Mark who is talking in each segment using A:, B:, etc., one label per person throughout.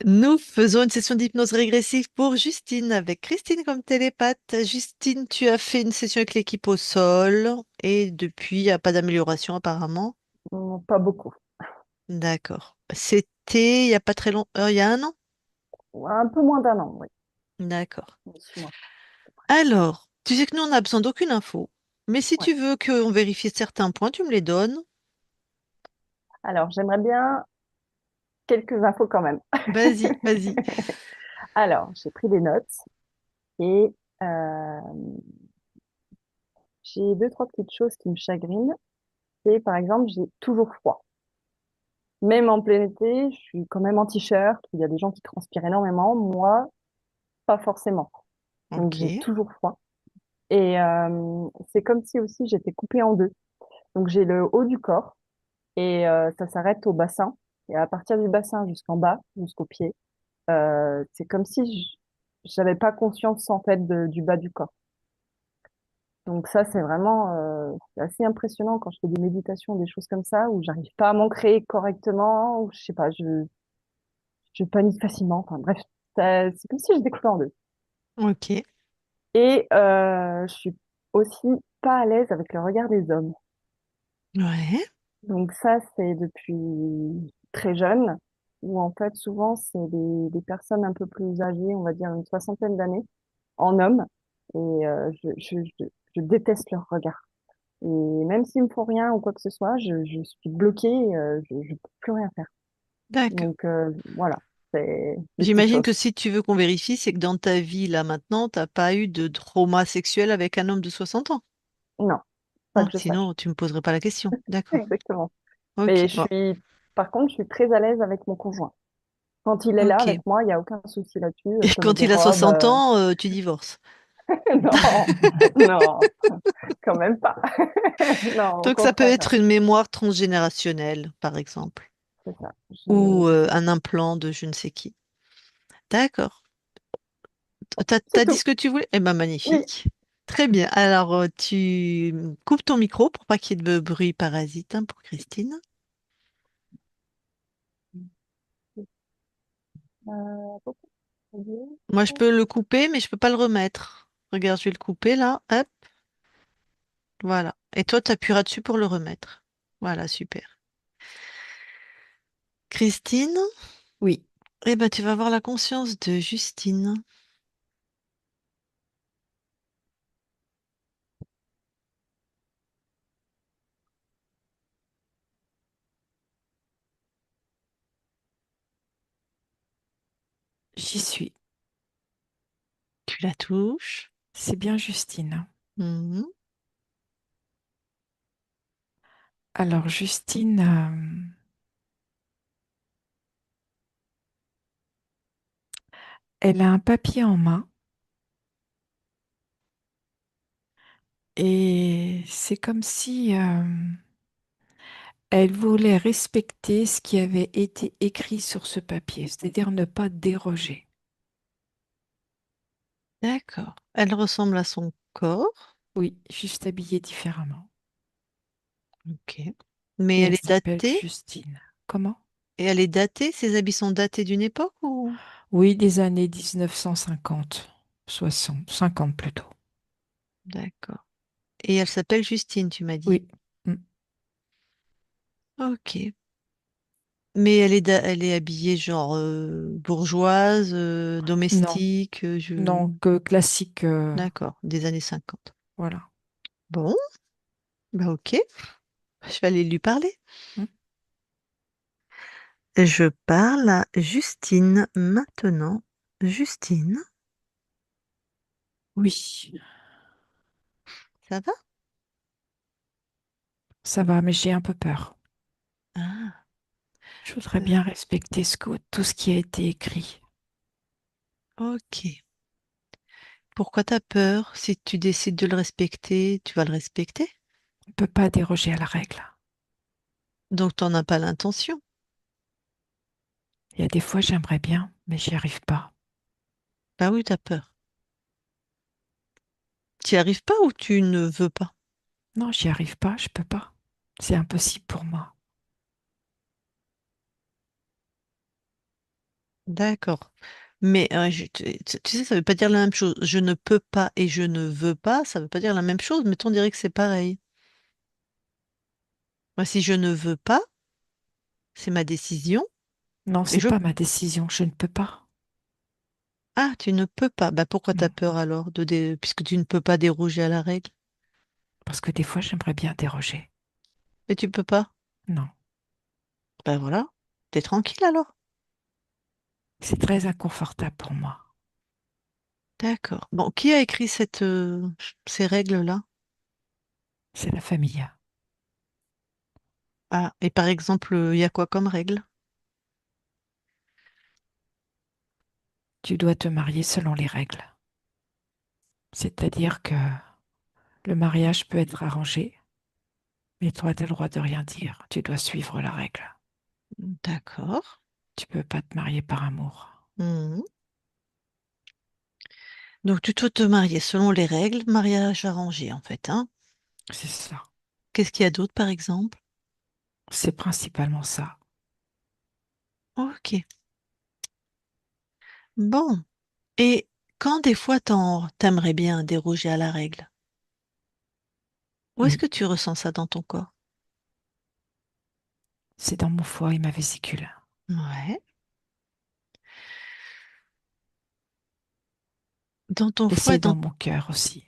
A: Nous faisons une session d'hypnose régressive pour Justine avec Christine comme télépathe. Justine, tu as fait une session avec l'équipe au sol et depuis, il n'y a pas d'amélioration apparemment.
B: Pas beaucoup.
A: D'accord. C'était il n'y a pas très long, il y a un an?
B: Un peu moins d'un an, oui.
A: D'accord.
B: 6 mois.
A: Alors, tu sais que nous, on n'a besoin d'aucune info. Mais si
B: Ouais.
A: tu veux qu'on vérifie certains points, tu me les donnes.
B: Alors, j'aimerais bien quelques infos quand même.
A: Vas-y, vas-y.
B: Alors, j'ai pris des notes et euh, j'ai deux, trois petites choses qui me chagrinent. C'est, par exemple, j'ai toujours froid. Même en plein été, je suis quand même en t-shirt. Il y a des gens qui transpirent énormément. Moi, pas forcément. Donc, j'ai
A: Ok.
B: toujours froid. Et c'est comme si aussi j'étais coupée en deux. Donc, j'ai le haut du corps et ça s'arrête au bassin. Et à partir du bassin jusqu'en bas, jusqu'aux pieds, c'est comme si j'avais pas conscience en fait du bas du corps. Donc ça, c'est vraiment c'est assez impressionnant quand je fais des méditations, des choses comme ça, où j'arrive pas à m'ancrer correctement, ou je sais pas, je panique facilement. Enfin bref, c'est comme si je découpais en deux.
A: Ok.
B: Et je suis aussi pas à l'aise avec le regard des hommes.
A: Ouais.
B: Donc ça, c'est depuis très jeune, où en fait souvent c'est des personnes un peu plus âgées, on va dire une soixantaine d'années, en homme, et je déteste leur regard. Et même s'ils me font rien ou quoi que ce soit, je suis bloquée, je peux plus rien faire.
A: D'accord.
B: Donc voilà, c'est des petites
A: J'imagine que
B: choses.
A: si tu veux qu'on vérifie, c'est que dans ta vie, là, maintenant, t'as pas eu de trauma sexuel avec un homme de 60 ans.
B: Non, pas
A: Hein,
B: que je sache.
A: sinon, tu me poserais pas la question. D'accord.
B: Exactement.
A: Ok.
B: Mais
A: Bon.
B: par contre, je suis très à l'aise avec mon conjoint. Quand il est là
A: Ok.
B: avec moi, il n'y a aucun souci là-dessus.
A: Et
B: Je peux mettre
A: quand
B: des
A: il a
B: robes.
A: 60 ans, tu divorces.
B: Non, non, quand même pas. Non, au
A: Donc, ça peut
B: contraire,
A: être une mémoire transgénérationnelle, par exemple,
B: c'est ça.
A: ou un implant de je ne sais qui. D'accord.
B: C'est
A: T'as dit
B: tout.
A: ce que tu voulais? Eh ben,
B: Oui.
A: magnifique. Très bien. Alors, tu coupes ton micro pour pas qu'il y ait de bruit parasite, hein, pour Christine.
B: Pourquoi t'as dit
A: Moi, je peux le couper, mais je peux pas le remettre. Regarde, je vais le couper là. Hop, voilà. Et toi, tu appuieras dessus pour le remettre. Voilà, super. Christine,
B: Oui,
A: eh ben, tu vas avoir la conscience de Justine.
C: j'y suis.
A: Tu la touches.
C: C'est bien Justine.
A: Mhm.
C: Alors Justine, elle a un papier en main et c'est comme si elle voulait respecter ce qui avait été écrit sur ce papier, c'est-à-dire ne pas déroger.
A: D'accord. Elle ressemble à son corps.
C: Oui, juste habillée différemment.
A: Ok. Mais
C: Et
A: elle
C: elle
A: est
C: s'appelle
A: datée.
C: Justine. Comment?
A: Et elle est datée. Ses habits sont datés d'une époque ou?
C: Oui, des années 1950, 60, 50 plutôt.
A: D'accord. Et elle s'appelle Justine, tu m'as dit.
C: Oui. Mm.
A: Ok. Mais elle est habillée genre bourgeoise,
C: Non,
A: domestique,
C: donc classique,
A: D'accord, des années 50.
C: voilà.
A: Bon, bah ok, je vais aller lui parler.
C: Mm.
A: Je parle à Justine maintenant. Justine,
C: Oui,
A: ça va?
C: ça va, mais j'ai un peu peur.
A: Ah,
C: Je voudrais
A: euh,
C: bien respecter tout ce qui a été écrit.
A: ok. Pourquoi t'as peur? Si tu décides de le respecter, tu vas le respecter.
C: On ne peut pas déroger à la règle.
A: Donc t'en as pas l'intention.
C: Il y a des fois, j'aimerais bien, mais j'y arrive pas.
A: Bah oui, t'as peur. Tu n'y arrives pas ou tu ne veux pas?
C: Non, j'y arrive pas, je peux pas. C'est impossible pour moi.
A: D'accord. Mais tu sais, ça veut pas dire la même chose. Je ne peux pas et je ne veux pas, ça veut pas dire la même chose, mais on dirait que c'est pareil. Moi, si je ne veux pas, c'est ma décision
C: Non,
A: et
C: c'est
A: je...
C: pas ma décision. Je ne peux pas.
A: Ah, tu ne peux pas. Bah, pourquoi t'as
C: Non.
A: peur alors puisque tu ne peux pas déroger à la règle?
C: Parce que des fois, j'aimerais bien déroger.
A: Et tu peux pas?
C: Non.
A: Ben voilà. T'es tranquille alors.
C: C'est très inconfortable pour moi.
A: D'accord. Bon, qui a écrit ces règles-là?
C: C'est la famille.
A: Ah, et par exemple, il y a quoi comme règle?
C: Tu dois te marier selon les règles. C'est-à-dire que le mariage peut être arrangé, mais toi, tu as le droit de rien dire. Tu dois suivre la règle.
A: D'accord.
C: Tu peux pas te marier par amour.
A: Mhm. Donc, tu dois te marier selon les règles, mariage arrangé en fait, hein.
C: C'est ça.
A: Qu'est-ce qu'il y a d'autre, par exemple?
C: C'est principalement ça.
A: Ok. Bon. Et quand des fois t'aimerais bien déroger à la règle, où est-ce
C: Oui,
A: que tu ressens ça dans ton corps?
C: c'est dans mon foie et ma vésicule.
A: Ouais. Dans ton
C: Et
A: foie et
C: c'est
A: dans...
C: dans mon cœur aussi.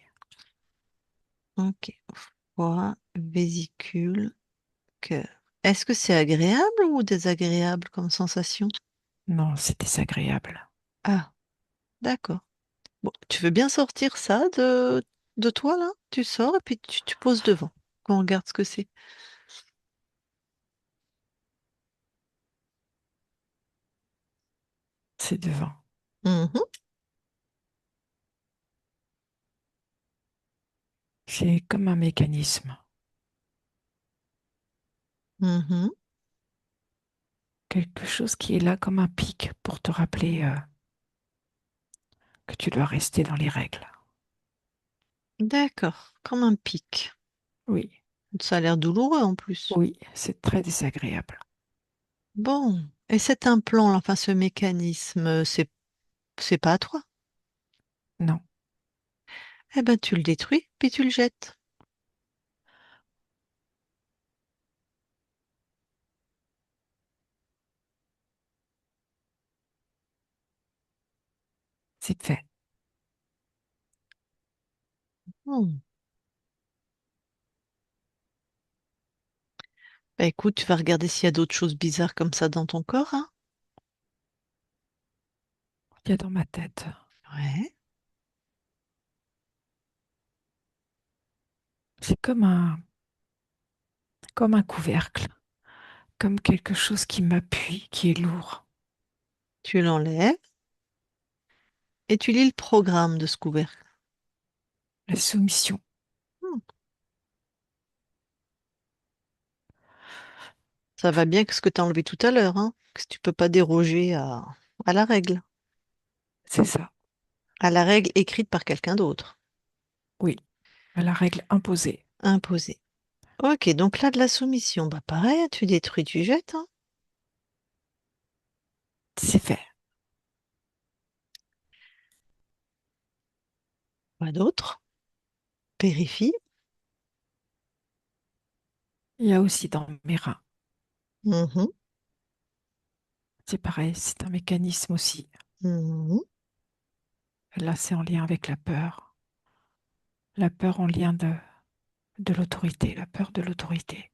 A: Ok. Foie, vésicule, cœur. Est-ce que c'est agréable ou désagréable comme sensation?
C: Non, c'est désagréable.
A: Ah, d'accord. Bon, tu veux bien sortir ça de toi, là? Tu sors et puis tu poses devant. Qu'on regarde ce que c'est.
C: C'est devant.
A: Mhm,
C: C'est comme un mécanisme.
A: mhm.
C: Quelque chose qui est là comme un pic pour te rappeler que tu dois rester dans les règles.
A: D'accord. Comme un pic.
C: Oui,
A: Ça a l'air douloureux en plus.
C: oui, c'est très désagréable.
A: Bon. Et cet implant, là, enfin ce mécanisme, c'est pas à toi.
C: Non,
A: Eh ben, tu le détruis, puis tu le jettes.
C: c'est fait.
A: Hmm. Bah écoute, tu vas regarder s'il y a d'autres choses bizarres comme ça dans ton corps, hein?
C: Il y a dans ma tête.
A: Ouais.
C: C'est comme un couvercle, comme quelque chose qui m'appuie, qui est lourd.
A: Tu l'enlèves et tu lis le programme de ce couvercle.
C: La soumission.
A: Hmm. Ça va bien que ce que tu as enlevé tout à l'heure, hein? Que tu peux pas déroger à la règle.
C: C'est ça.
A: À la règle écrite par quelqu'un d'autre.
C: Oui, la règle imposée.
A: Imposée. Ok, donc là de la soumission, bah pareil, tu détruis, tu jettes, hein.
C: C'est fait.
A: Pas d'autre. Vérifie.
C: Il y a aussi dans mes reins.
A: Mhm,
C: C'est pareil, c'est un mécanisme aussi.
A: mhm.
C: Là, c'est en lien avec la peur. La peur en lien de l'autorité, la peur de l'autorité.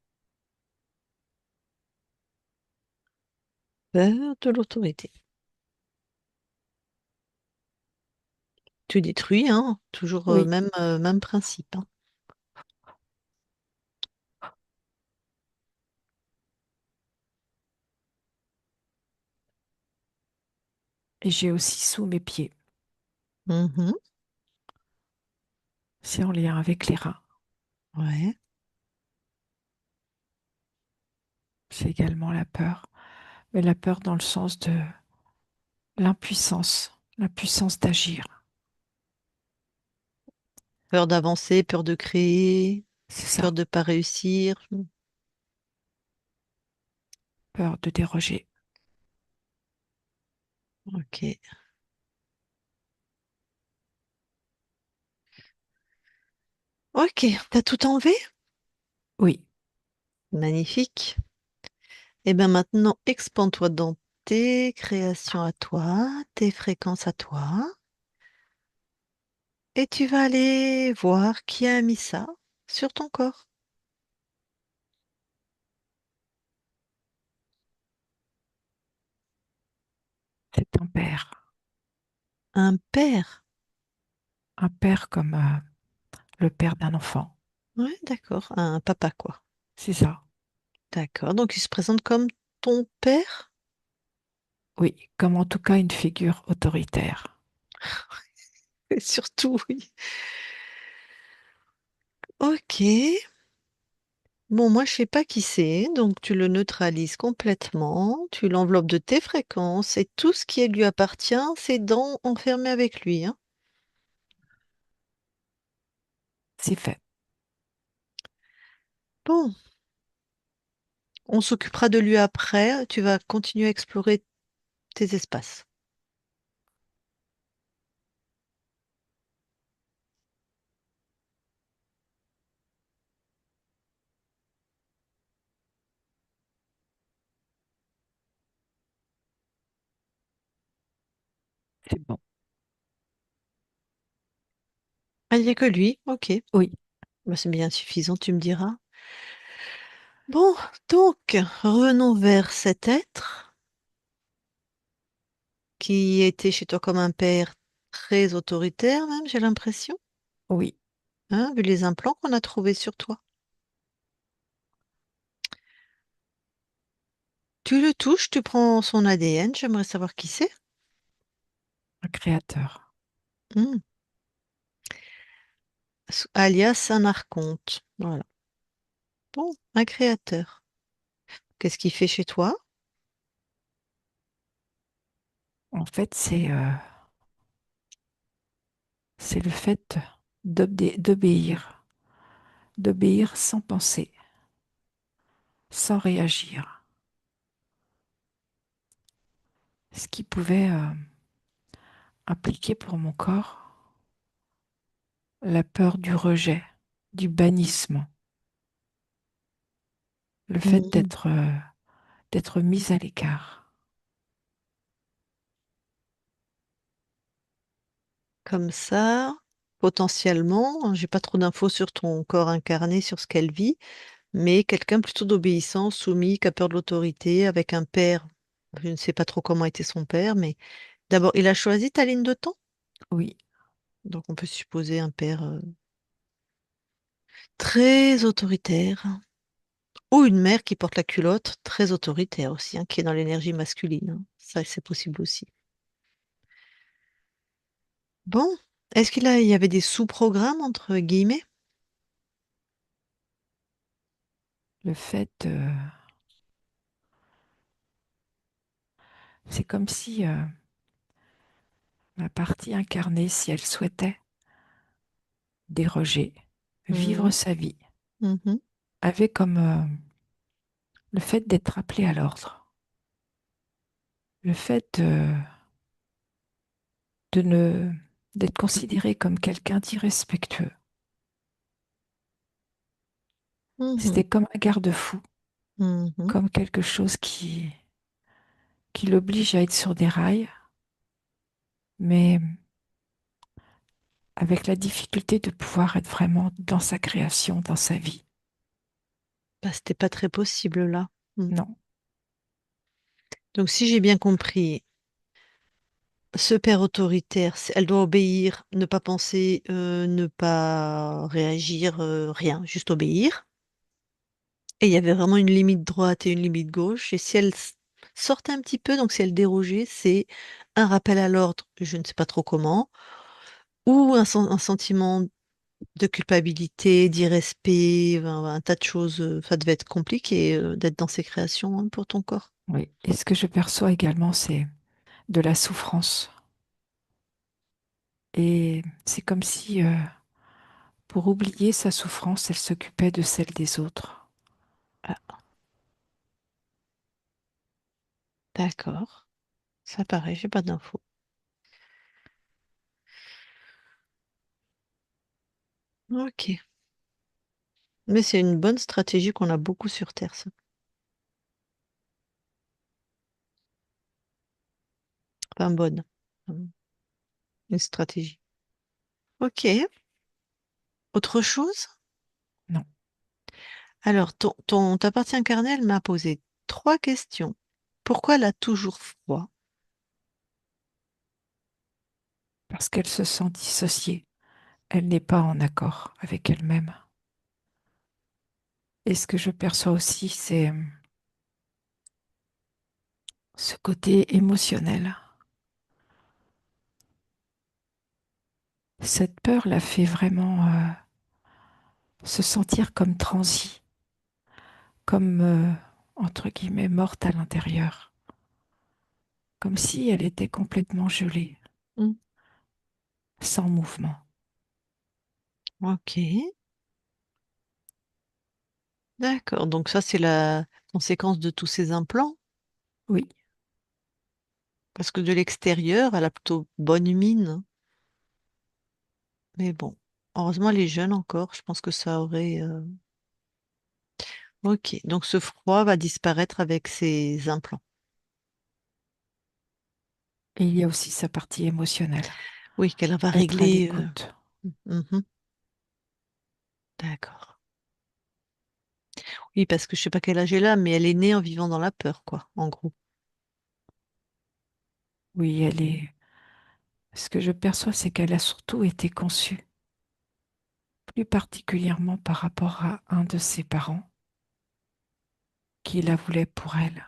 A: Peur de l'autorité. Tu détruis, hein, toujours
C: Oui,
A: même principe, hein.
C: et j'ai aussi sous mes pieds.
A: Mhm,
C: C'est en lien avec les reins.
A: ouais.
C: C'est également la peur, mais la peur dans le sens de l'impuissance d'agir.
A: Peur d'avancer, peur de créer,
C: C'est
A: peur
C: ça,
A: de pas réussir.
C: peur de déroger.
A: Ok. Ok, t'as tout enlevé?
C: Oui,
A: Magnifique. Et bien maintenant, expand-toi dans tes créations à toi, tes fréquences à toi, et tu vas aller voir qui a mis ça sur ton corps.
C: c'est
A: Un père.
C: un père comme le père d'un enfant.
A: Ouais, d'accord. Un papa, quoi.
C: C'est ça.
A: D'accord. Donc il se présente comme ton père?
C: Oui, comme en tout cas une figure autoritaire.
A: Surtout, oui. Ok. Bon, moi, je sais pas qui c'est, donc tu le neutralises complètement, tu l'enveloppes de tes fréquences et tout ce qui lui appartient, c'est enfermé avec lui, hein.
C: C'est fait.
A: Bon, on s'occupera de lui après, tu vas continuer à explorer tes espaces.
C: C'est bon.
A: Ah, il n'y a que lui, ok.
C: Oui,
A: Bah, c'est bien suffisant, tu me diras. Bon, donc, revenons vers cet être qui était chez toi comme un père très autoritaire, même, j'ai l'impression,
C: oui.
A: hein, vu les implants qu'on a trouvés sur toi. Tu le touches, tu prends son ADN, j'aimerais savoir qui c'est.
C: Un créateur.
A: Hmm. Alias un archonte. Voilà. Bon, un créateur. Qu'est-ce qu'il fait chez toi?
C: En fait, c'est le fait d'obéir sans penser, sans réagir. Ce qui pouvait impliquer pour mon corps la peur du rejet, du bannissement, le fait
A: Hmm.
C: d'être mis à l'écart.
A: Comme ça, potentiellement, hein, j'ai pas trop d'infos sur ton corps incarné, sur ce qu'elle vit, mais quelqu'un plutôt d'obéissant, soumis, qui a peur de l'autorité, avec un père. Je ne sais pas trop comment était son père, mais d'abord, il a choisi ta ligne de temps.
C: Oui,
A: Donc, on peut supposer un père très autoritaire. Ou une mère qui porte la culotte, très autoritaire aussi, hein, qui est dans l'énergie masculine, hein. Ça, c'est possible aussi. Bon, il y avait des sous-programmes, entre guillemets?
C: le fait, c'est comme si ma partie incarnée, si elle souhaitait déroger, vivre
A: Mhm,
C: sa vie,
A: mhm.
C: avait comme le fait d'être appelé à l'ordre, le fait de ne d'être considéré comme quelqu'un d'irrespectueux.
A: Mhm,
C: C'était comme un garde-fou,
A: mhm.
C: comme quelque chose qui l'oblige à être sur des rails, mais avec la difficulté de pouvoir être vraiment dans sa création, dans sa vie.
A: Bah, c'était pas très possible là. Mm.
C: Non,
A: Donc, si j'ai bien compris, ce père autoritaire, elle doit obéir, ne pas penser, ne pas réagir, rien, juste obéir. Et il y avait vraiment une limite droite et une limite gauche. Et si elle sortait un petit peu, donc si elle dérogeait, c'est un rappel à l'ordre, je ne sais pas trop comment, ou un sentiment de culpabilité, d'irrespect, un tas de choses. Ça devait être compliqué d'être dans ces créations, hein, pour ton corps.
C: oui. Et ce que je perçois également, c'est de la souffrance. Et c'est comme si, pour oublier sa souffrance, elle s'occupait de celle des autres.
A: Ah, d'accord. Ça paraît, j'ai pas d'infos. Ok. Mais c'est une bonne stratégie qu'on a beaucoup sur Terre, ça. Enfin, bonne. Une stratégie. Ok. Autre chose?
C: Non,
A: Alors, ta partie incarnée, elle m'a posé trois questions. Pourquoi elle a toujours froid?
C: parce qu'elle se sent dissociée. Elle n'est pas en accord avec elle-même. Et ce que je perçois aussi, c'est ce côté émotionnel. Cette peur la fait vraiment se sentir comme transie, comme entre guillemets morte à l'intérieur, comme si elle était complètement gelée,
A: Hmm.
C: sans mouvement.
A: Ok. D'accord. Donc ça, c'est la conséquence de tous ces implants.
C: Oui,
A: Parce que de l'extérieur, elle a plutôt bonne mine. Mais bon, heureusement, elle est jeune encore. Je pense que ça aurait. Ok, donc ce froid va disparaître avec ces implants.
C: et il y a aussi sa partie émotionnelle,
A: Oui, qu'elle va
C: être à
A: régler.
C: l'écoute.
A: Mhm. D'accord. Oui, parce que je sais pas quel âge elle a, mais elle est née en vivant dans la peur, quoi, en gros.
C: Oui, elle est. Ce que je perçois, c'est qu'elle a surtout été conçue, plus particulièrement par rapport à un de ses parents qui la voulait pour elle.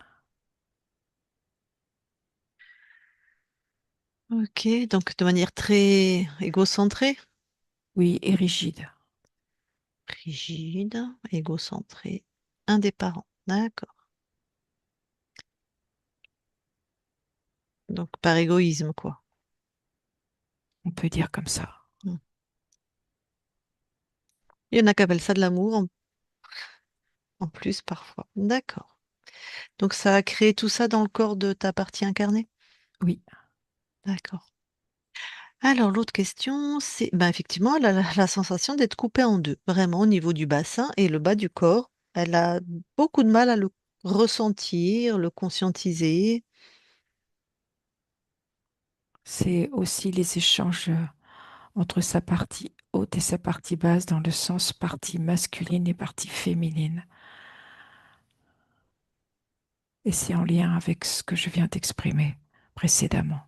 A: Ok, donc de manière très égocentrée.
C: Oui, et rigide.
A: Rigide, égocentrée, un des parents. D'accord. Donc par égoïsme, quoi.
C: On peut dire comme ça.
A: Hmm. Il y en a qui appellent ça de l'amour en plus parfois. D'accord. Donc ça a créé tout ça dans le corps de ta partie incarnée?
C: Oui,
A: D'accord. Alors l'autre question, c'est ben, effectivement, elle a la sensation d'être coupée en deux, vraiment au niveau du bassin et le bas du corps. Elle a beaucoup de mal à le ressentir, le conscientiser.
C: c'est aussi les échanges entre sa partie haute et sa partie basse dans le sens partie masculine et partie féminine. Et c'est en lien avec ce que je viens d'exprimer précédemment.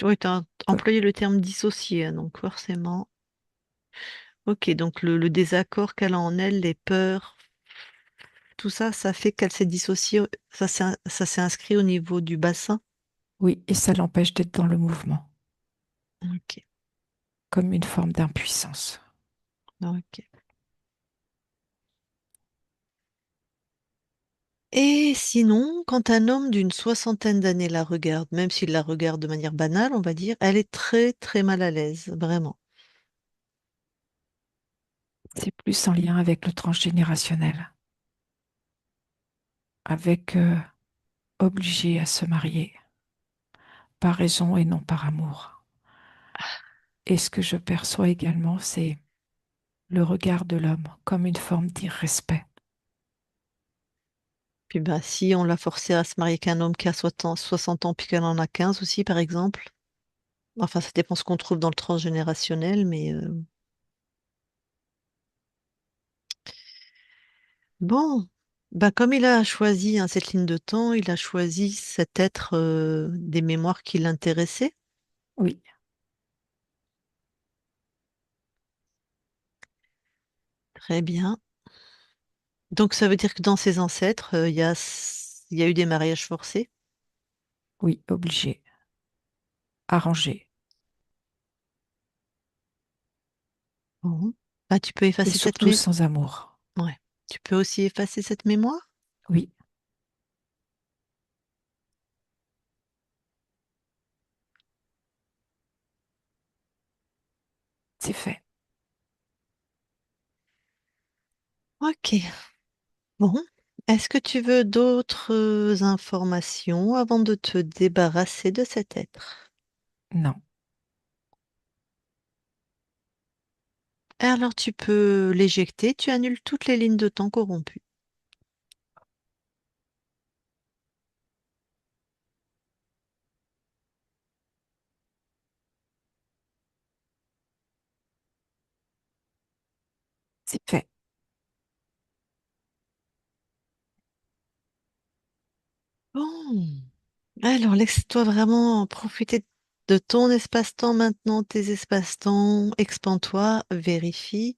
A: Oui, tu as
C: Comme-
A: employé le terme dissocié, hein, donc forcément. Ok, donc le désaccord qu'elle a en elle, les peurs, tout ça, ça fait qu'elle s'est dissociée, ça s'est inscrit au niveau du bassin.
C: oui, et ça l'empêche d'être dans le mouvement,
A: Ok,
C: comme une forme d'impuissance.
A: ok. Et sinon, quand un homme d'une soixantaine d'années la regarde, même s'il la regarde de manière banale, on va dire, elle est très très mal à l'aise, vraiment.
C: C'est plus en lien avec le transgénérationnel, avec obligé à se marier, par raison et non par amour. Et ce que je perçois également, c'est le regard de l'homme comme une forme d'irrespect.
A: Puis bah, si on l'a forcée à se marier avec un homme qui a 60 ans puis qu'elle en a 15 aussi, par exemple, enfin ça dépend ce qu'on trouve dans le transgénérationnel, mais bon, bah, comme il a choisi hein, cette ligne de temps, il a choisi cet être des mémoires qui l'intéressaient.
C: Oui,
A: Très bien. Donc ça veut dire que dans ses ancêtres, il y a eu des mariages forcés.
C: oui, obligé, arrangé,
A: Bon. Bah, tu peux
C: et
A: effacer cette
C: surtout
A: mémoire.
C: sans amour.
A: Ouais. Tu peux aussi effacer cette mémoire?
C: Oui, c'est fait.
A: Ok. Bon. Est-ce que tu veux d'autres informations avant de te débarrasser de cet être?
C: Non,
A: Alors tu peux l'éjecter, tu annules toutes les lignes de temps corrompues.
C: c'est fait.
A: Bon, alors laisse-toi vraiment profiter de ton espace-temps maintenant, tes espaces-temps, expand-toi, vérifie.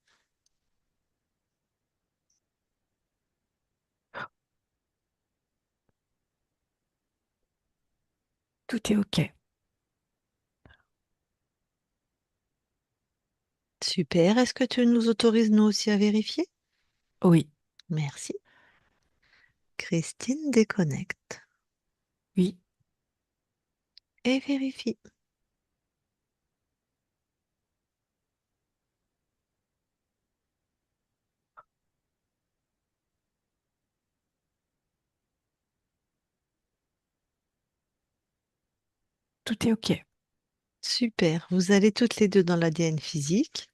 C: Tout est OK.
A: Super, est-ce que tu nous autorises nous aussi à vérifier?
C: Oui,
A: Merci. Christine déconnecte
C: oui,
A: et vérifie.
C: tout est OK.
A: Super, vous allez toutes les deux dans l'ADN physique.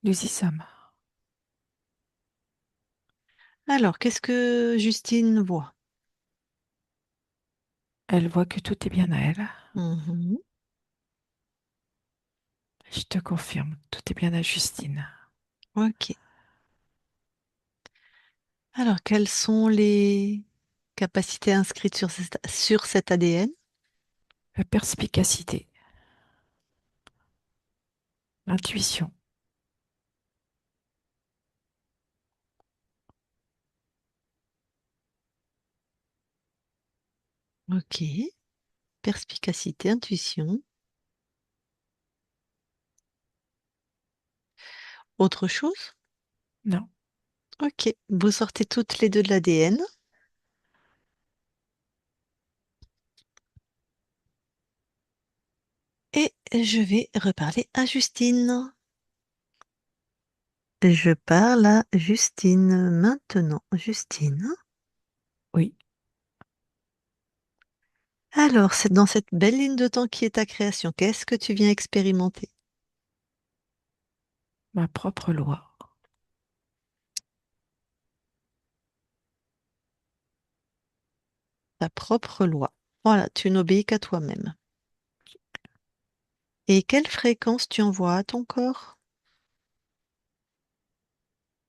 C: Nous y sommes.
A: Alors, qu'est-ce que Justine voit?
C: Elle voit que tout est bien à elle.
A: Mhm.
C: Je te confirme, tout est bien à Justine.
A: Ok. Alors, quelles sont les capacités inscrites sur cet ADN?
C: La perspicacité, l'intuition,
A: Ok. Perspicacité, intuition. Autre chose?
C: non,
A: Ok. Vous sortez toutes les deux de l'ADN et je vais reparler à Justine. Je parle à Justine maintenant. Justine.
C: oui,
A: Alors, c'est dans cette belle ligne de temps qui est ta création. Qu'est-ce que tu viens expérimenter?
C: ma propre loi.
A: Ta propre loi. Voilà, tu n'obéis qu'à toi-même. Et quelle fréquence tu envoies à ton corps?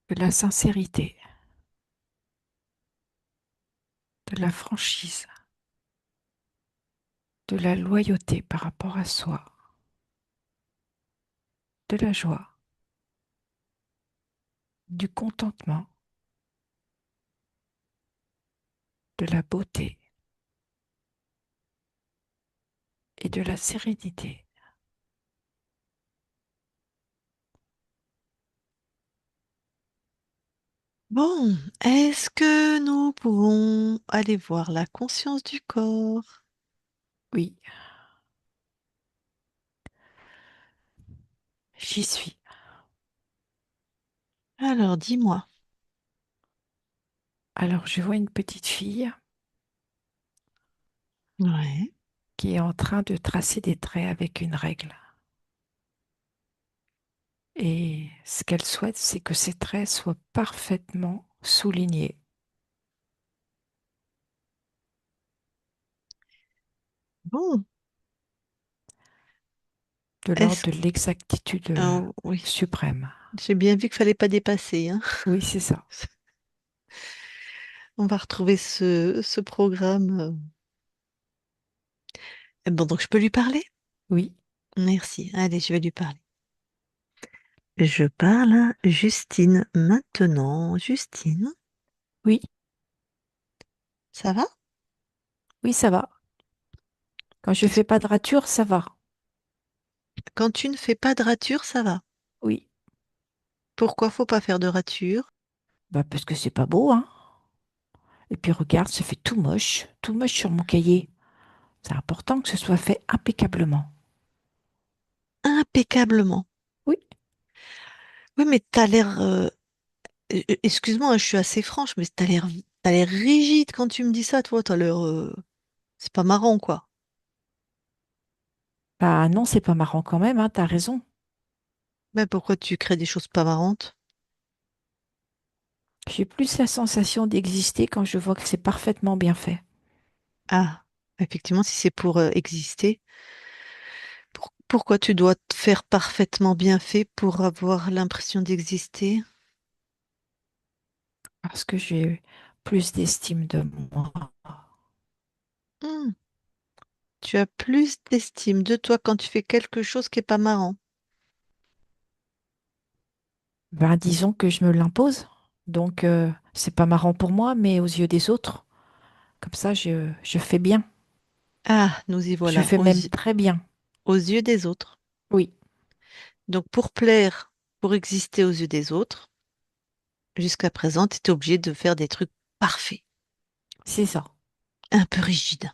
C: De la sincérité, de la franchise, de la loyauté par rapport à soi, de la joie, du contentement, de la beauté et de la sérénité.
A: Bon, est-ce que nous pouvons aller voir la conscience du corps?
C: Oui, j'y suis.
A: Alors, dis-moi.
C: Alors, je vois une petite fille
A: Ouais.
C: qui est en train de tracer des traits avec une règle. Et ce qu'elle souhaite, c'est que ces traits soient parfaitement soulignés.
A: Bon,
C: De l'ordre
A: est-ce...
C: de l'exactitude
A: Oh, oui,
C: suprême.
A: j'ai bien vu qu'il fallait pas dépasser, hein.
C: Oui, c'est ça.
A: On va retrouver ce programme. Bon, donc je peux lui parler?
C: Oui,
A: Merci. Allez, je vais lui parler. Je parle à Justine maintenant. Justine,
C: oui,
A: ça va?
C: oui, ça va. Quand je
A: Qu'est-ce-
C: fais pas de rature, ça va.
A: Quand tu ne fais pas de rature, ça va.
C: Oui.
A: Pourquoi faut pas faire de rature?
C: Bah parce que c'est pas beau, hein. Et puis regarde, ça fait tout moche sur mon cahier. C'est important que ce soit fait impeccablement.
A: Impeccablement.
C: Oui,
A: Oui, mais t'as l'air Excuse-moi, hein, je suis assez franche, mais t'as l'air rigide quand tu me dis ça, toi. T'as l'air, c'est pas marrant, quoi.
C: Bah non, c'est pas marrant quand même, hein, t'as raison.
A: Mais pourquoi tu crées des choses pas marrantes?
C: J'ai plus la sensation d'exister quand je vois que c'est parfaitement bien fait.
A: Ah, effectivement, si c'est pour exister, pourquoi tu dois te faire parfaitement bien fait pour avoir l'impression d'exister?
C: Parce que j'ai plus d'estime de moi.
A: Hmm, tu as plus d'estime de toi quand tu fais quelque chose qui est pas marrant.
C: Ben, disons que je me l'impose. Donc, c'est pas marrant pour moi, mais aux yeux des autres, comme ça, je fais bien.
A: Ah, nous y
C: Je
A: voilà,
C: fais même très bien.
A: aux yeux des autres.
C: Oui,
A: Donc, pour plaire, pour exister aux yeux des autres, jusqu'à présent, tu étais obligé de faire des trucs parfaits,
C: c'est ça.
A: un peu rigides.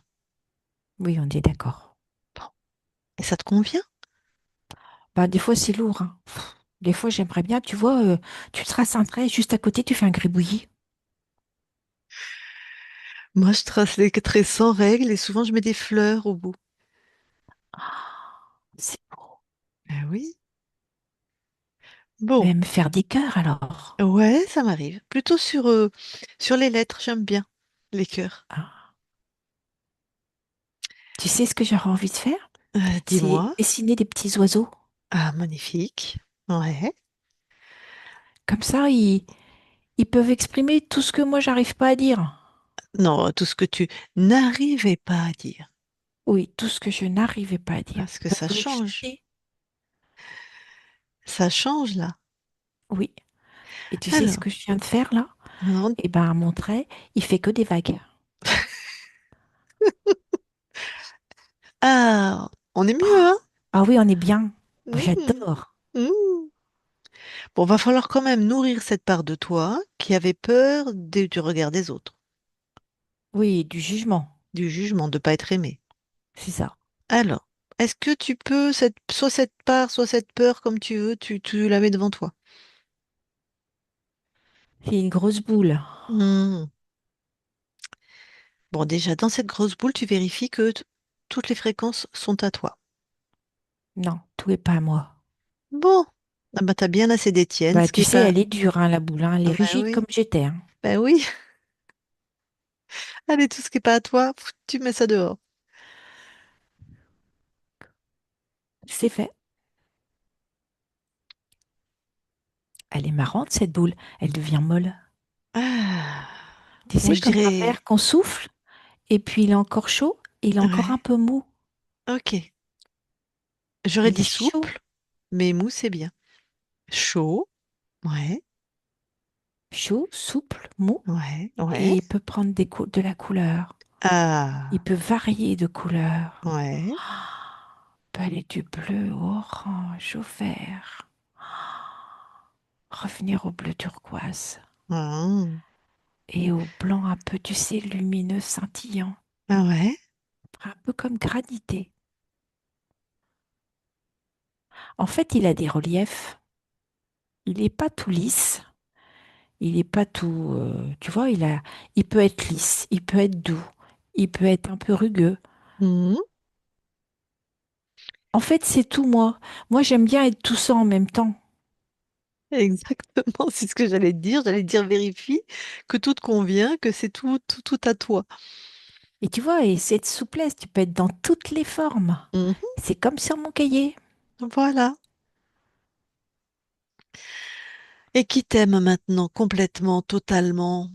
C: Oui, on est d'accord.
A: Bon. Et ça te convient?
C: Ben, des fois, c'est lourd, hein. Des fois, j'aimerais bien, tu vois, tu traces un trait, juste à côté, tu fais un gribouillis.
A: Moi, je trace les traits sans règles et souvent, je mets des fleurs au bout.
C: Ah, c'est beau.
A: Ah oui. Bon,
C: Même faire des cœurs alors.
A: ouais, ça m'arrive. Plutôt sur les lettres, j'aime bien les cœurs.
C: Ah. Tu sais ce que j'aurais envie de faire? C'est
A: Dis-moi.
C: dessiner des petits oiseaux.
A: Ah, magnifique. Ouais.
C: Comme ça, ils peuvent exprimer tout ce que moi, j'arrive pas à dire.
A: Non, tout ce que tu n'arrivais pas à dire.
C: Oui, tout ce que je n'arrivais pas à dire.
A: Parce
C: Ils
A: que ça
C: peuvent
A: change.
C: l'exprimer.
A: Ça change là.
C: Oui. Et tu sais ce
A: Alors,
C: que je viens de faire là?
A: non.
C: Eh ben, mon trait, il fait que des vagues.
A: Ah, on est mieux, hein?
C: Oh, ah oui, on est bien.
A: Mmh,
C: J'adore.
A: mmh. Bon, va falloir quand même nourrir cette part de toi qui avait peur du regard des autres,
C: Oui, du jugement.
A: du jugement, de pas être aimé.
C: C'est ça.
A: Alors, est-ce que tu peux, soit cette part, soit cette peur, comme tu veux, tu la mets devant toi?
C: C'est une grosse boule.
A: Hmm. Bon, déjà, dans cette grosse boule, tu vérifies que toutes les fréquences sont à toi.
C: Non, tout est pas à moi.
A: Bon, ah bah, t'as bien assez des tiennes,
C: Bah,
A: ce qui
C: tu
A: est
C: sais,
A: pas...
C: elle est dure, hein, la boule, hein. Elle est
A: Bah
C: rigide
A: oui,
C: comme j'étais, hein.
A: bah oui. Allez, tout ce qui est pas à toi, pff, tu mets ça dehors.
C: C'est fait. Elle est marrante, cette boule. Elle devient molle.
A: Ah,
C: Tu
A: moi
C: sais,
A: je
C: comme un
A: dirais...
C: verre qu'on souffle, et puis il est encore chaud, et il est encore un
A: Ouais,
C: peu mou.
A: ok. J'aurais
C: Il
A: dit
C: est chaud,
A: souple, mais mou, c'est bien. Chaud, ouais,
C: chaud, souple, mou,
A: ouais, ouais.
C: et il peut prendre de la couleur. Il
A: Ah,
C: peut varier de couleur.
A: ouais.
C: Ah, peut aller du bleu au orange, au vert. Revenir au bleu turquoise.
A: Ah,
C: Et au blanc un peu, tu sais, lumineux, scintillant.
A: ah ouais.
C: Un peu comme granité. En fait, il a des reliefs. Il n'est pas tout lisse. Il n'est pas tout. Tu vois, il peut être lisse, il peut être doux, il peut être un peu rugueux.
A: Mhm.
C: En fait, c'est tout moi. Moi, j'aime bien être tout ça en même temps.
A: Exactement, c'est ce que j'allais te dire. J'allais te dire vérifie que tout te convient, que c'est tout à toi.
C: Et tu vois, et cette souplesse, tu peux être dans toutes les formes.
A: Mhm.
C: C'est comme sur mon cahier.
A: Voilà. Et qui t'aime maintenant complètement, totalement,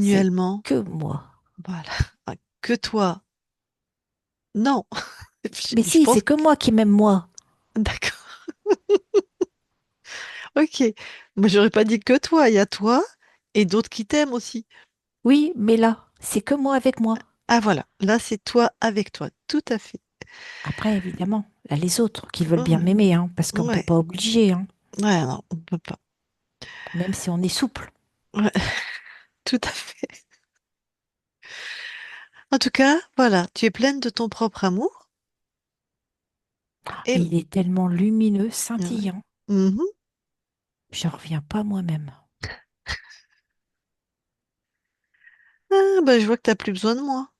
C: C'est
A: continuellement?
C: que moi.
A: Voilà. Ah, que toi. Non.
C: Mais
A: Je
C: si, c'est
A: pense
C: que moi qui m'aime moi.
A: D'accord. Ok. Moi, j'aurais pas dit que toi. Il y a toi et d'autres qui t'aiment aussi.
C: Oui, mais là, c'est que moi avec moi.
A: Ah voilà. Là, c'est toi avec toi. Tout à fait.
C: Après, évidemment, là, les autres qui veulent bien
A: Ouais.
C: m'aimer, hein, parce qu'on ne peut
A: Ouais.
C: pas obliger, hein,
A: Ouais, non, on peut pas.
C: même si on est souple.
A: Ouais. Tout à fait. En tout cas, voilà. Tu es pleine de ton propre amour. Et
C: Mais il est tellement lumineux,
A: ouais.
C: scintillant.
A: Mhm.
C: J'en reviens pas moi-même.
A: bah, je vois que t'as plus besoin de moi.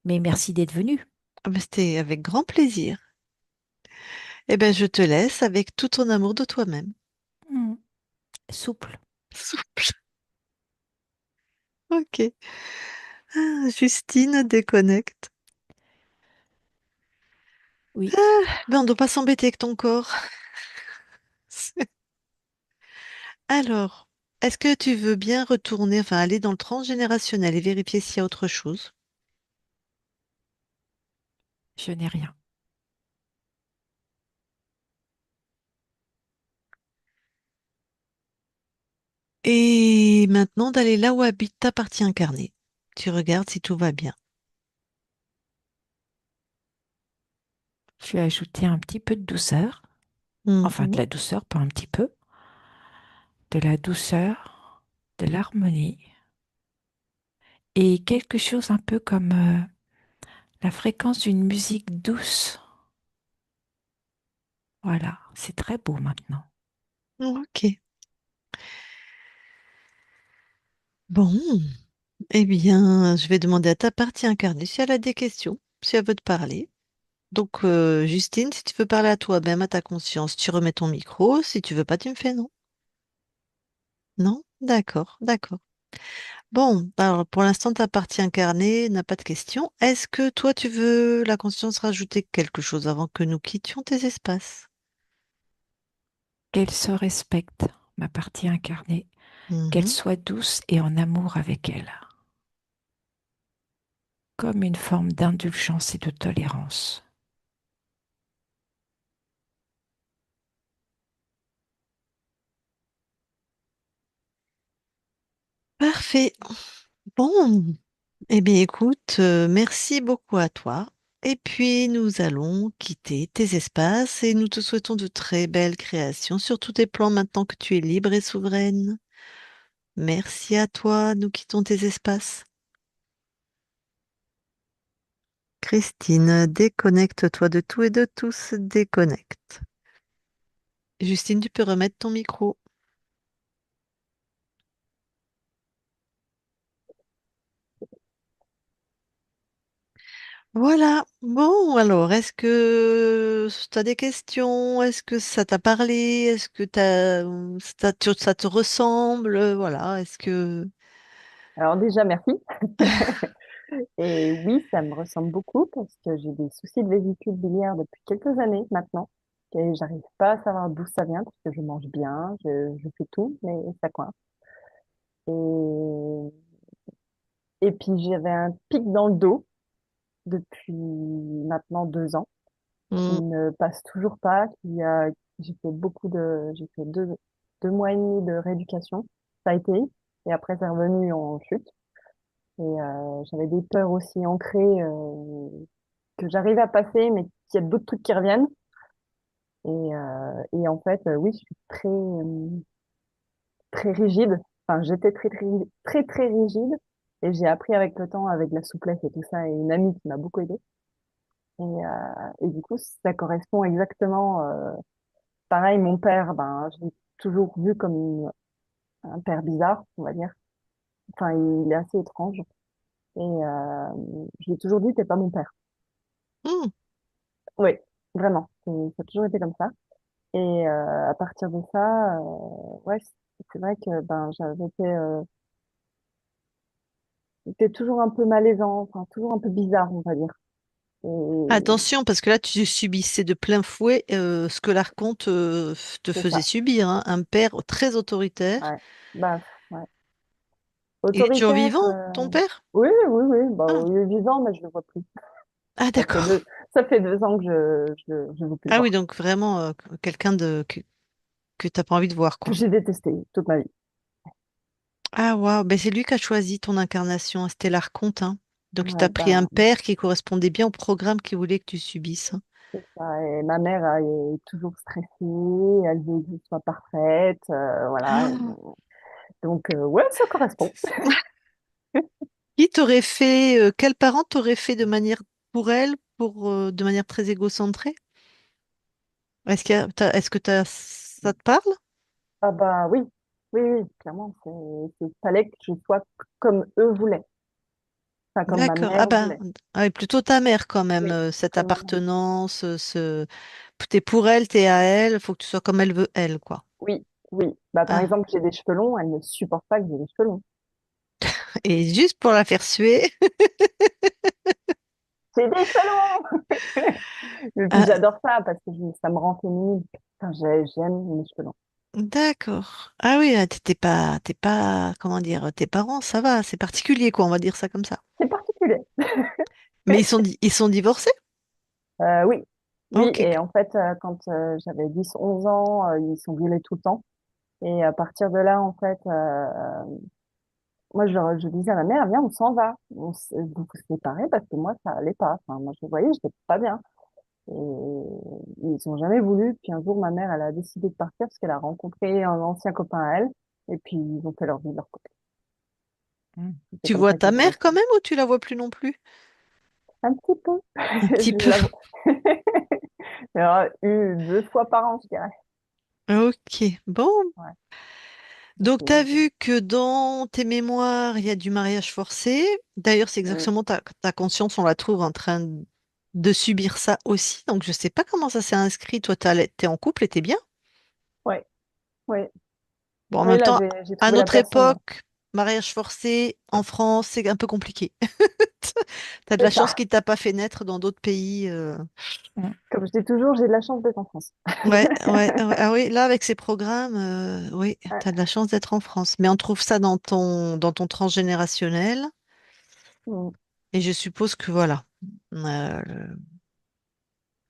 C: Mais merci d'être venu.
A: Ah, bah, c'était avec grand plaisir. Eh ben, je te laisse avec tout ton amour de toi-même.
C: Hmm, souple.
A: Souple. Ok. Ah, Justine déconnecte.
C: Oui,
A: Ben, on ne doit pas s'embêter avec ton corps. Alors, est-ce que tu veux bien retourner, enfin aller dans le transgénérationnel et vérifier s'il y a autre chose?
C: je n'ai rien.
A: Et maintenant d'aller là où habite ta partie incarnée. Tu regardes si tout va bien.
C: Je vais ajouter un petit peu de douceur. Enfin, de
A: Mhm.
C: la douceur, pas un petit peu. De la douceur, de l'harmonie. Et quelque chose un peu comme la fréquence d'une musique douce. Voilà, c'est très beau maintenant.
A: Ok. Bon, eh bien, je vais demander à ta partie incarnée si elle a des questions, si elle veut te parler. Donc, Justine, si tu veux parler à toi-même, à ta conscience, tu remets ton micro. Si tu veux pas, tu me fais non. Non? D'accord, d'accord. Bon, alors pour l'instant, ta partie incarnée n'a pas de questions. Est-ce que toi, tu veux, la conscience, rajouter quelque chose avant que nous quittions tes espaces?
C: Qu'elle se respecte, ma partie incarnée, qu'elle
A: Mhm.
C: soit douce et en amour avec elle, comme une forme d'indulgence et de tolérance.
A: Parfait. Bon, eh bien, écoute, merci beaucoup à toi. Et puis, nous allons quitter tes espaces et nous te souhaitons de très belles créations sur tous tes plans maintenant que tu es libre et souveraine. Merci à toi, nous quittons tes espaces. Christine, déconnecte-toi de tout et de tous, déconnecte. Justine, tu peux remettre ton micro. Voilà. Bon, alors, est-ce que tu as des questions? Est-ce que ça t'a parlé? Est-ce que ça te ressemble? Voilà. Est-ce que...
B: Alors déjà, merci. Et oui, ça me ressemble beaucoup parce que j'ai des soucis de vésicule biliaire depuis quelques années maintenant. Et j'arrive pas à savoir d'où ça vient parce que je mange bien, je fais tout, mais ça coince. Et, et puis j'avais un pic dans le dos depuis maintenant 2 ans qui
A: Hmm,
B: ne passe toujours pas, j'ai fait j'ai fait 2 mois et demi de rééducation. Ça a été, et après c'est revenu en chute. Et j'avais des peurs aussi ancrées que j'arrive à passer, mais qu'il y a d'autres trucs qui reviennent. Et en fait, oui, je suis très rigide. Enfin, j'étais très rigide. Et j'ai appris avec le temps, avec la souplesse et tout ça, et une amie qui m'a beaucoup aidée. Et du coup, ça correspond exactement. Pareil, mon père, ben, je l'ai toujours vu comme un père bizarre, on va dire. Enfin, il est assez étrange. Et je lui ai toujours dit, t'es pas mon père.
A: hmm.
B: Oui, vraiment. Ça a toujours été comme ça. Et à partir de ça, ouais, c'est vrai que ben c'était toujours un peu malaisant, enfin toujours un peu bizarre, on va dire. Et
A: Attention, parce que là, tu subissais de plein fouet ce que l'archonte te
B: c'est
A: faisait
B: ça.
A: subir, hein. Un père très autoritaire.
B: Ouais. Bah, ouais.
A: Il est toujours
B: Autoritaire.
A: vivant, ton père?
B: Oui, oui, oui. Bah,
A: Ah,
B: il est vivant, mais je le vois plus.
A: ah,
B: Ça fait
A: d'accord.
B: ça fait 2 ans que je veux plus le
A: Ah oui,
B: voir.
A: donc vraiment quelqu'un que t'as pas envie de voir,
B: Que
A: quoi.
B: j'ai détesté toute ma vie.
A: Ah waouh, ben c'est lui qui a choisi ton incarnation, hein, c'était l'archonte, hein. Donc il
B: Ouais,
A: t'a pris un
B: bah,
A: père qui correspondait bien au programme qu'il voulait que tu subisses, hein.
B: c'est ça. Et ma mère est toujours stressée, elle veut que je sois parfaite, voilà.
A: Ah.
B: Donc, ouais, ça correspond.
A: Qui t'aurait fait, quels parents t'auraient fait de manière pour elle, de manière très égocentrée? Est-ce que ça te parle?
B: Ah bah oui. Oui, oui, clairement, fallait que je sois comme eux voulaient, enfin, comme ma
A: D'accord. Ah
B: mère
A: bah,
B: voulait.
A: ah oui, plutôt ta mère quand même,
B: Oui,
A: cette
B: comme ma mère.
A: appartenance, t'es pour elle, t'es à elle, faut que tu sois comme elle veut, elle, quoi.
B: Oui, oui. Bah, par
A: Ah.
B: exemple, j'ai des cheveux longs, elle ne supporte pas que j'ai des cheveux longs.
A: Et juste pour la faire suer,
B: J'ai des cheveux longs! Et puis
A: ah,
B: j'adore ça parce que ça me rend féminine. Enfin, j'aime mes cheveux longs.
A: d'accord. Ah oui, ah, t'es pas, comment dire, tes parents, ça va, c'est particulier, quoi, on va dire ça comme ça.
B: C'est particulier.
A: Mais ils sont divorcés?
B: Oui, oui.
A: Ok.
B: Et en fait, quand j'avais 10, 11 ans, ils sont violés tout le temps. Et à partir de là, en fait, moi, je disais à ma mère, viens, on s'en va. Vous vous séparez parce que moi, ça allait pas. Enfin, moi, je voyais, j'étais pas bien. Et ils ont jamais voulu. Puis un jour, ma mère, elle a décidé de partir parce qu'elle a rencontré un ancien copain à elle. Et puis, ils ont fait leur vie de leur côté.
C: Mm.
B: C'est
A: Tu
B: comme
A: vois
B: ça
A: ta
B: qu'ils ont
A: mère quand
B: réussi.
A: même ou tu la vois plus non plus?
B: Un petit peu.
A: Un petit
B: Je
A: peu.
B: la vois. Alors, 2 fois par an, je dirais.
A: Ok, bon.
B: Ouais.
A: Donc, tu as
B: C'est-
A: vu que dans tes mémoires, il y a du mariage forcé. D'ailleurs, c'est
B: Mm.
A: exactement ta conscience, on la trouve en train de subir ça aussi. Donc, je sais pas comment ça s'est inscrit. Toi, t'es en couple et t'es bien.
B: Ouais, ouais.
A: Bon, en
B: Oui,
A: même
B: là,
A: temps,
B: j'ai
A: à
B: trouvé la
A: notre
B: personne.
A: époque, mariage forcé en France, c'est un peu compliqué. T'as de la
B: C'est
A: chance
B: ça.
A: qu'il t'a pas fait naître dans d'autres pays.
C: Mm.
B: Comme je dis toujours, j'ai de la chance d'être en France.
A: Ouais, ouais, ouais. Ah oui, là, avec ces programmes, oui,
B: Ouais.
A: t'as de la chance d'être en France. Mais on trouve ça dans ton transgénérationnel.
B: Mm.
A: Et je suppose que voilà,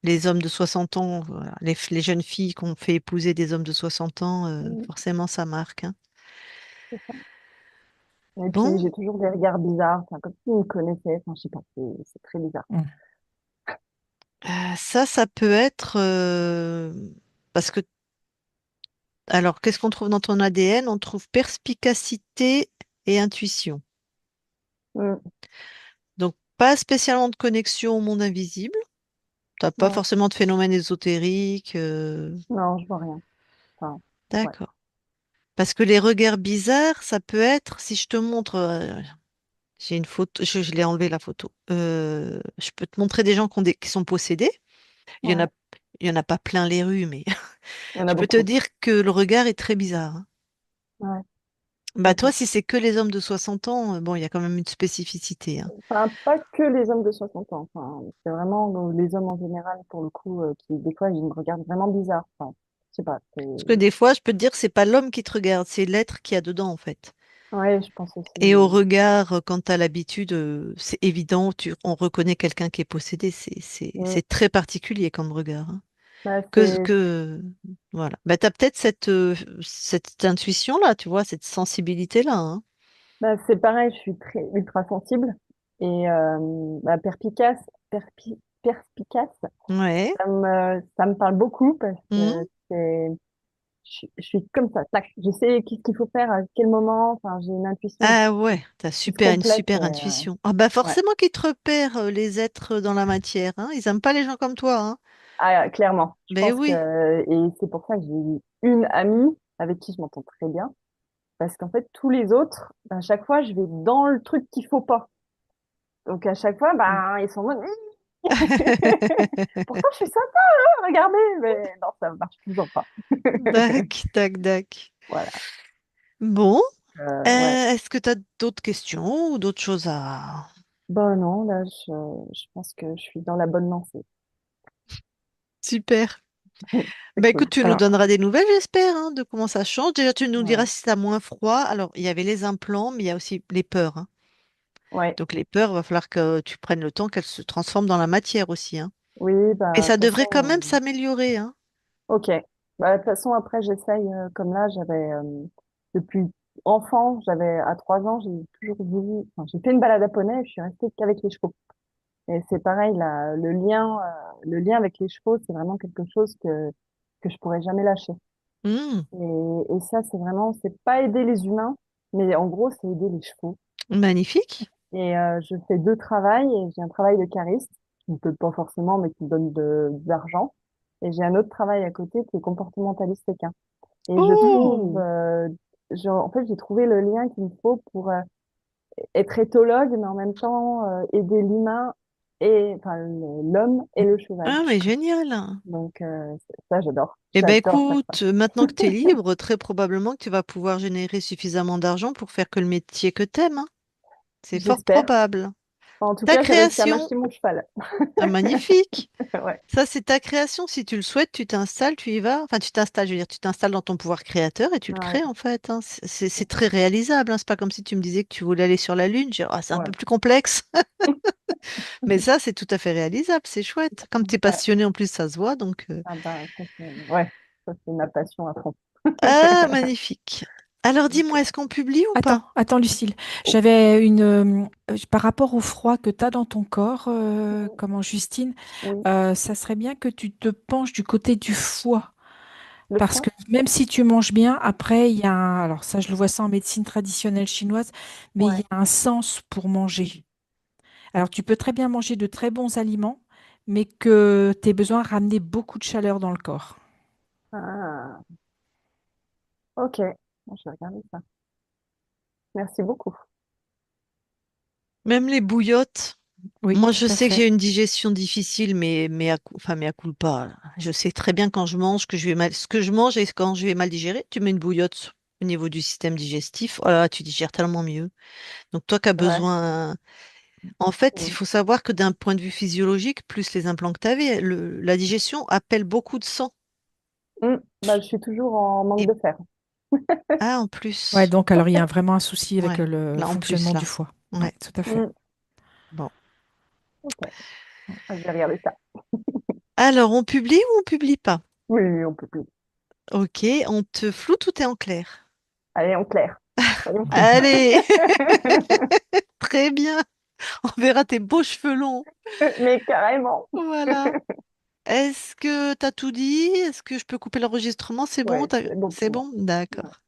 A: les hommes de 60 ans, voilà, les jeunes filles qu'on fait épouser des hommes de 60 ans,
B: Mm.
A: forcément ça marque, hein.
B: C'est ça. Et puis,
A: Bon,
B: j'ai toujours des regards bizarres, enfin, comme s'ils me connaissaient. Enfin, je sais pas, c'est très bizarre.
C: Mm.
A: ça peut être parce que, alors, qu'est-ce qu'on trouve dans ton ADN? On trouve perspicacité et intuition.
B: Mm.
A: Donc, pas spécialement de connexion au monde invisible. T'as pas
B: Ouais.
A: forcément de phénomène ésotérique.
B: Non, je vois rien. Enfin, ouais.
A: D'accord. Parce que les regards bizarres, ça peut être, si je te montre, j'ai une photo, je l'ai enlevé la photo. Je peux te montrer des gens qui sont possédés. Il y en a,
B: Ouais.
A: il y en a pas plein les rues, mais
B: Il y en a
A: je peux te
B: beaucoup.
A: dire que le regard est très bizarre, hein.
B: Ouais.
A: Bah toi,
B: Ok.
A: si c'est que les hommes de 60 ans, bon, il y a quand même une spécificité, hein.
B: Enfin, pas que les hommes de 60 ans. Enfin, c'est vraiment les hommes en général, pour le coup, qui, des fois, ils me regardent vraiment bizarre. Enfin, je sais pas.
A: Parce que des fois, je peux te dire que c'est pas l'homme qui te regarde, c'est l'être qui a dedans, en fait.
B: Ouais, je pense aussi.
A: Et au regard, quand tu as l'habitude, c'est évident, on reconnaît quelqu'un qui est possédé.
B: Mm.
A: C'est très particulier comme regard, hein.
B: Bah,
A: Que voilà. Bah, tu as peut-être cette intuition-là, tu vois, cette sensibilité-là, hein.
B: c'est pareil, je suis très ultra sensible et bah, perspicace,
A: Ouais.
B: ça me parle beaucoup parce
A: Mhm.
B: que je suis comme ça, tac, je sais qu'est-ce qu'il faut faire à quel moment. Enfin, j'ai une intuition
A: Ah
B: qui,
A: ouais,
B: qui se
A: une
B: complète.
A: super intuition. Ah bah
B: Ouais.
A: forcément qu'ils te repèrent, les êtres dans la matière, hein. Ils aiment pas les gens comme toi, hein.
B: Ah, clairement, je
A: Ben
B: pense que
A: oui.
B: et c'est pour ça que j'ai eu une amie avec qui je m'entends très bien parce qu'en fait tous les autres, à chaque fois, je vais dans le truc qu'il faut pas. Donc à chaque fois, bah ils sont en mode, pourtant je suis sympa, hein, regardez, mais non, ça marche toujours pas.
A: Dac, dac, dac.
B: Voilà.
A: Bon,
B: Ouais.
A: est-ce que tu as d'autres questions ou d'autres choses à...
B: Bah non, là, je pense que je suis dans la bonne lancée.
A: Super.
B: C'est
A: Bah
B: cool.
A: écoute, tu nous
B: Alors,
A: donneras des nouvelles, j'espère, hein, de comment ça change. Déjà, tu nous diras
B: ouais.
A: si t'as moins froid. Alors, il y avait les implants, mais il y a aussi les peurs, hein.
B: Ouais.
A: Donc les peurs, va falloir que tu prennes le temps qu'elles se transforment dans la matière aussi, hein.
B: Oui,
A: Et
B: bah, de
A: ça
B: toute
A: devrait quand même
B: façon,
A: s'améliorer, hein.
B: ok. Bah, de toute façon, après, j'essaye, comme là, depuis enfant, à 3 ans, j'ai toujours voulu, enfin, j'ai fait une balade à poney et je suis restée qu'avec les chevaux. Et c'est pareil, là, le lien avec les chevaux, c'est vraiment quelque chose que je pourrais jamais lâcher.
A: Hmm,
B: Et ça, c'est pas aider les humains, mais en gros, c'est aider les chevaux.
A: magnifique.
B: Et je fais 2 travails. Et j'ai un travail de cariste, qui ne peut pas forcément, mais qui me donne d'argent. Et j'ai un autre travail à côté qui est comportementaliste équin. Et je trouve
A: Oh,
B: en fait, j'ai trouvé le lien qu'il me faut pour être éthologue, mais en même temps aider l'humain et enfin l'homme et le cheval.
A: Ah, mais génial.
B: Donc ça, j'adore.
A: Eh ben
B: J'adore faire ça.
A: écoute, maintenant que tu es libre, très probablement que tu vas pouvoir générer suffisamment d'argent pour faire que le métier que t'aimes, hein. C'est fort
B: J'espère.
A: probable.
B: En tout
A: Ta
B: cas, j'ai réussi à
A: création,
B: m'acheter mon cheval.
A: ah, magnifique.
B: Ouais,
A: Ça, c'est ta création. Si tu le souhaites, tu t'installes, tu y vas. Enfin, tu t'installes, je veux dire, tu t'installes dans ton pouvoir créateur et tu le
B: ouais,
A: crées en fait, hein. C'est très réalisable, hein. C'est pas comme si tu me disais que tu voulais aller sur la Lune. Je dis, ah, c'est un
B: ouais,
A: peu plus complexe. Mais ça, c'est tout à fait réalisable. C'est chouette. Comme tu es
B: ouais.
A: passionné en plus, ça se voit. Donc,
B: Ah ben, ouais, ça c'est ma passion à fond.
A: ah, magnifique. Alors, dis-moi,
B: Ok.
A: est-ce qu'on publie ou
C: Attends,
A: pas?
C: attends, Lucille. J'avais par rapport au froid que tu as dans ton corps,
B: Oui,
C: comme en Justine,
B: oui.
C: ça serait bien que tu te penches du côté du foie.
B: Le
C: Parce
B: foie?
C: que même si tu manges bien, après, il y a alors ça, je le vois ça en médecine traditionnelle chinoise, mais il y
B: Ouais.
C: a un sens pour manger. Alors, tu peux très bien manger de très bons aliments, mais que tu aies besoin de ramener beaucoup de chaleur dans le corps.
B: Ah, ok. Bon, je vais regarder ça. Merci beaucoup.
A: Même les bouillottes.
C: Oui,
A: Moi,
C: tout
A: je
C: à
A: sais que
C: fait.
A: j'ai une digestion difficile, enfin, mais à culpa. Je sais très bien quand je mange que je vais mal, ce que je mange et quand je vais mal digérer. Tu mets une bouillotte au niveau du système digestif, oh là là, tu digères tellement mieux. Donc, toi qui as
B: Ouais.
A: besoin, en fait, il
B: Mm.
A: faut savoir que d'un point de vue physiologique, plus les implants que tu avais, la digestion appelle beaucoup de sang.
B: Mm. Bah, je suis toujours en manque
A: Et,
B: de fer.
A: ah, en
C: Ouais,
A: plus,
C: donc alors il y a vraiment un souci avec
A: ouais,
C: le
A: là, en plus,
C: fonctionnement du
A: là,
C: foie. Oui,
A: ouais,
C: tout à fait.
B: Mm.
A: bon.
B: Ok. Ah, je vais regarder ça.
A: Alors, on publie ou on publie pas?
B: Oui, oui, on peut plus.
A: Ok, on te floute ou t'es en clair?
B: Allez, en clair. Soyons fous.
A: Allez, très bien. On verra tes beaux cheveux longs.
B: Mais carrément.
A: Voilà. Est-ce que t'as tout dit? Est-ce que je peux couper l'enregistrement? C'est bon?
B: Ouais, c'est bon
A: C'est
B: pour moi.
A: bon?
B: Ouais.
A: D'accord.